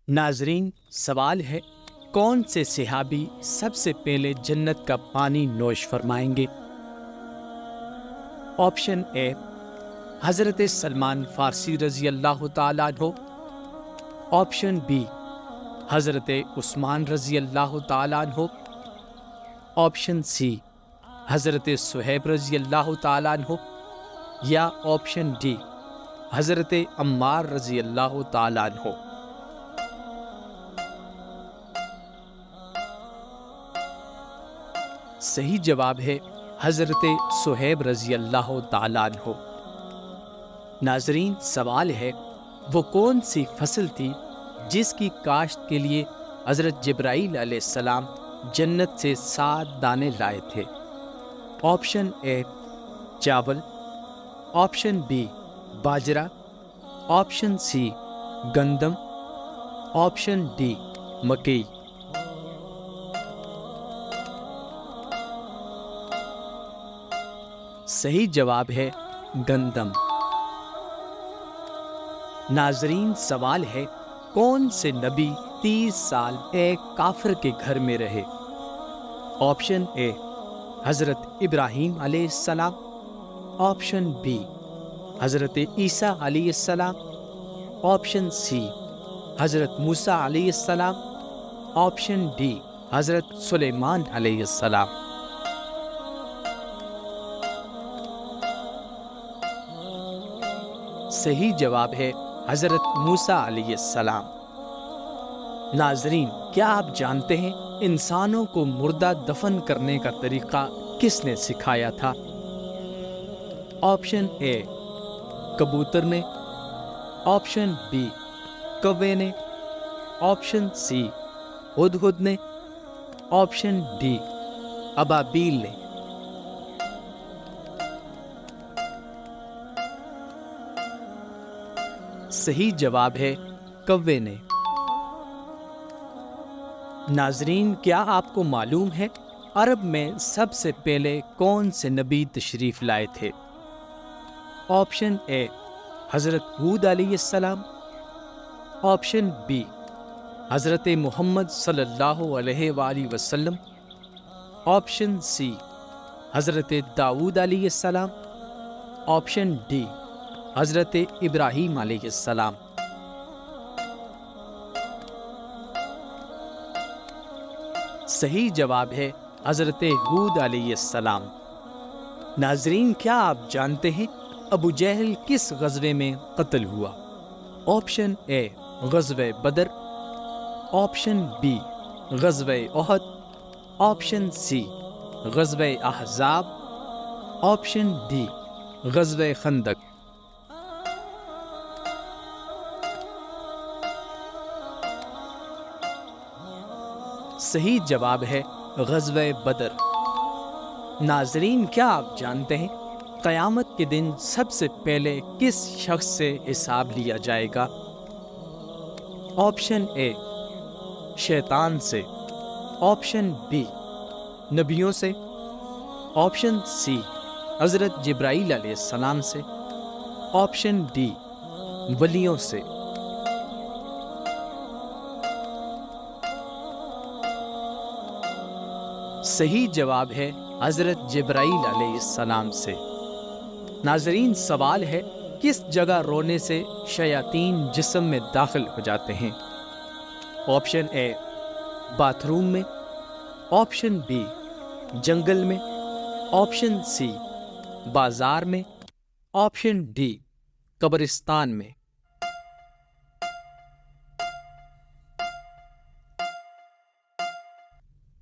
ناظرین، سوال ہے کون سے صحابی سب سے پہلے جنت کا پانی نوش فرمائیں گے؟ آپشن اے حضرت سلمان فارسی رضی اللہ تعالیٰ عنہ، آپشن بی حضرت عثمان رضی اللہ تعالیٰ عنہ، آپشن سی حضرت صہیب رضی اللہ تعالیٰ عنہ، یا آپشن ڈی حضرت عمار رضی اللہ تعالیٰ عنہ۔ صحیح جواب ہے حضرت صہیب رضی اللہ تعالیٰ عنہ۔ ناظرین، سوال ہے وہ کون سی فصل تھی جس کی کاشت کے لیے حضرت جبرائیل علیہ السلام جنت سے 7 دانے لائے تھے؟ آپشن اے چاول، آپشن بی باجرہ، آپشن سی گندم، آپشن ڈی مکئی۔ صحیح جواب ہے گندم۔ ناظرین، سوال ہے کون سے نبی 30 سال ایک کافر کے گھر میں رہے؟ آپشن اے حضرت ابراہیم علیہ السلام، آپشن بی حضرت عیسیٰ علیہ السلام، آپشن سی حضرت موسیٰ علیہ السلام، آپشن ڈی حضرت سلیمان علیہ السلام۔ صحیح جواب ہے حضرت موسیٰ علیہ السلام۔ ناظرین، کیا آپ جانتے ہیں انسانوں کو مردہ دفن کرنے کا طریقہ کس نے سکھایا تھا؟ آپشن اے کبوتر نے، آپشن بی کوے نے، آپشن سی ہدہد نے، آپشن ڈی ابابیل نے۔ صحیح جواب ہے کوے نے۔ ناظرین، کیا آپ کو معلوم ہے عرب میں سب سے پہلے کون سے نبی تشریف لائے تھے؟ آپشن اے حضرت ہود علیہ السلام، آپشن بی حضرت محمد صلی اللہ علیہ وآلہ وسلم، آپشن سی حضرت داؤد علیہ السلام، آپشن ڈی حضرت ابراہیم علیہ السلام۔ صحیح جواب ہے حضرت ہود علیہ السلام۔ ناظرین، کیا آپ جانتے ہیں ابو جہل کس غزوے میں قتل ہوا؟ آپشن اے غزوہ بدر، آپشن بی غزوہ احد، آپشن سی غزوہ احزاب، آپشن ڈی غزوہ خندق۔ صحیح جواب ہے غزوہ بدر۔ ناظرین، کیا آپ جانتے ہیں قیامت کے دن سب سے پہلے کس شخص سے حساب لیا جائے گا؟ آپشن اے شیطان سے، آپشن بی نبیوں سے، آپشن سی حضرت جبرائیل علیہ السلام سے، آپشن ڈی ولیوں سے۔ صحیح جواب ہے حضرت جبرائیل علیہ السلام سے۔ ناظرین، سوال ہے کس جگہ رونے سے شیاطین جسم میں داخل ہو جاتے ہیں؟ آپشن اے باتھ روم میں، آپشن بی جنگل میں، آپشن سی بازار میں، آپشن ڈی قبرستان میں۔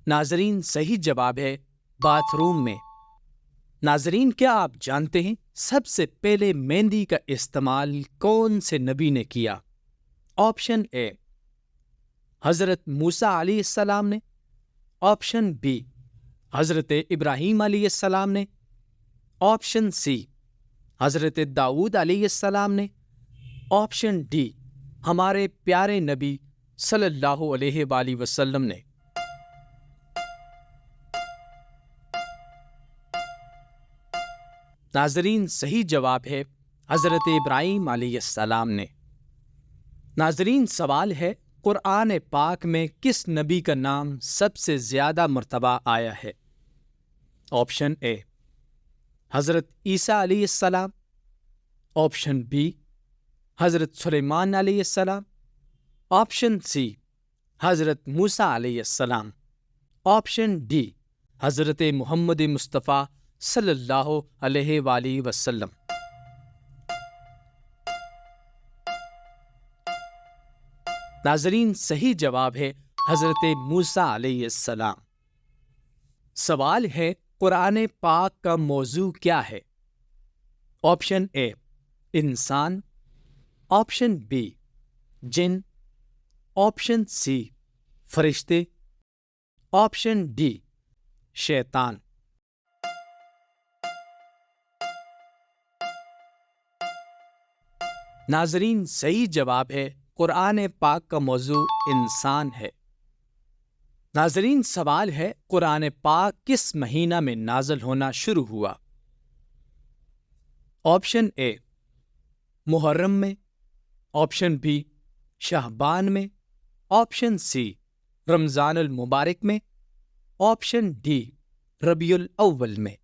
ناظرین، صحیح جواب ہے باتھ روم میں۔ ناظرین، کیا آپ جانتے ہیں سب سے پہلے مہندی کا استعمال کون سے نبی نے کیا؟ آپشن اے حضرت موسیٰ علیہ السلام نے، آپشن بی حضرت ابراہیم علیہ السلام نے، آپشن سی حضرت داؤد علیہ السلام نے، آپشن ڈی ہمارے پیارے نبی صلی اللہ علیہ وآلہ وسلم نے۔ ناظرین، صحیح جواب ہے حضرت ابراہیم علیہ السلام نے۔ ناظرین، سوال ہے قرآن پاک میں کس نبی کا نام سب سے زیادہ مرتبہ آیا ہے؟ آپشن اے حضرت عیسیٰ علیہ السلام، آپشن بی حضرت سلیمان علیہ السلام، آپشن سی حضرت موسیٰ علیہ السلام، آپشن ڈی حضرت محمد مصطفیٰ صلی اللہ علیہ وآلہ وسلم۔ ناظرین، صحیح جواب ہے حضرت موسیٰ علیہ السلام۔ سوال ہے قرآن پاک کا موضوع کیا ہے؟ آپشن اے انسان، آپشن بی جن، آپشن سی فرشتے، آپشن ڈی شیطان۔ ناظرین، صحیح جواب ہے قرآن پاک کا موضوع انسان ہے۔ ناظرین، سوال ہے قرآن پاک کس مہینہ میں نازل ہونا شروع ہوا؟ آپشن اے محرم میں، آپشن بی شعبان میں، آپشن سی رمضان المبارک میں، آپشن ڈی ربیع الاول میں۔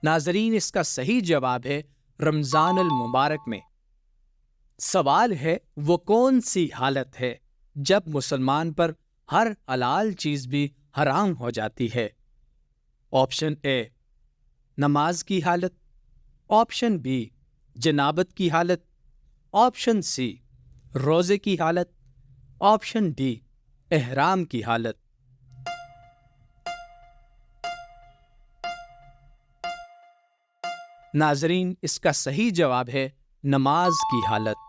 ناظرین، اس کا صحیح جواب ہے رمضان المبارک میں۔ سوال ہے وہ کون سی حالت ہے جب مسلمان پر ہر حلال چیز بھی حرام ہو جاتی ہے؟ آپشن اے نماز کی حالت، آپشن بی جنابت کی حالت، آپشن سی روزے کی حالت، آپشن ڈی احرام کی حالت۔ ناظرین، اس کا صحیح جواب ہے نماز کی حالت۔